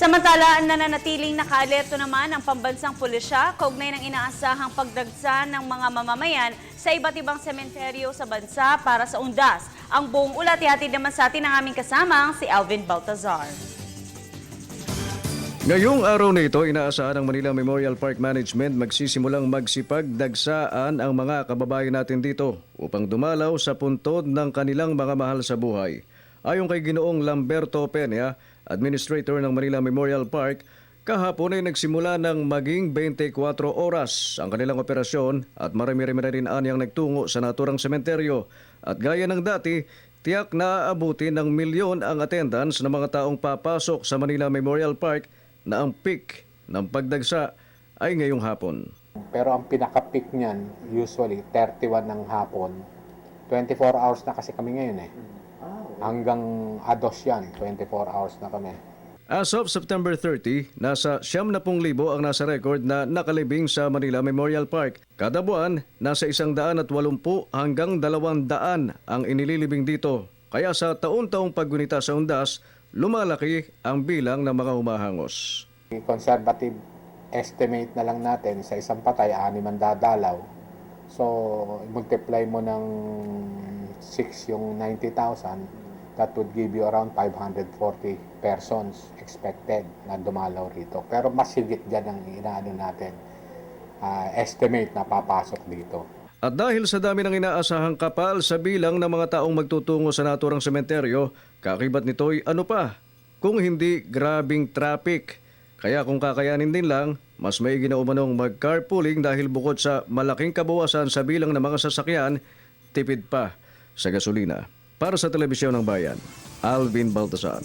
Samantala, nananatiling naka-alerto naman ang pambansang pulisya kaugnay ng inaasahang pagdagsa ng mga mamamayan sa iba't ibang sementeryo sa bansa para sa undas. Ang buong ulat ihatid naman sa atin ng aming kasamang si Alvin Baltazar. Ngayong araw na ito, inaasahan ng Manila Memorial Park Management magsisimulang magsipagdagsaan ang mga kababayan natin dito upang dumalaw sa puntod ng kanilang mga mahal sa buhay. Ayon kay Ginoong Lamberto Peña, Administrator ng Manila Memorial Park, kahapon ay nagsimula ng maging 24 oras ang kanilang operasyon at marami-rami na rin anyang nagtungo sa naturang sementeryo. At gaya ng dati, tiyak na aabutin ng milyon ang attendance ng mga taong papasok sa Manila Memorial Park na ang peak ng pagdagsa ay ngayong hapon. Pero ang pinaka-peak niyan, usually 31 ng hapon. 24 hours na kasi kami ngayon eh. Hanggang ados yan, 24 hours na kami. As of September 30, nasa 70,000 ang nasa record na nakalibing sa Manila Memorial Park. Kada buwan, nasa 180 hanggang 200 ang inililibing dito. Kaya sa taon-taong paggunita sa undas, lumalaki ang bilang ng mga humahangos. Conservative estimate na lang natin sa isang patay, 6 ang dadalaw. So, multiply mo ng 6 yung 90,000, that would give you around 540 persons expected na dumalaw rito. Pero mas higit dyan ang inaano natin, estimate na papasok dito. At dahil sa dami ng inaasahang kapal sa bilang ng mga taong magtutungo sa naturang sementeryo, kakibat nito'y ano pa kung hindi grabing traffic. Kaya kung kakayanin din lang, mas may ginaumanong mag-carpooling dahil bukod sa malaking kabawasan sa bilang ng mga sasakyan, tipid pa sa gasolina. Para sa Telebisyon ng Bayan, Alvin Baltazar.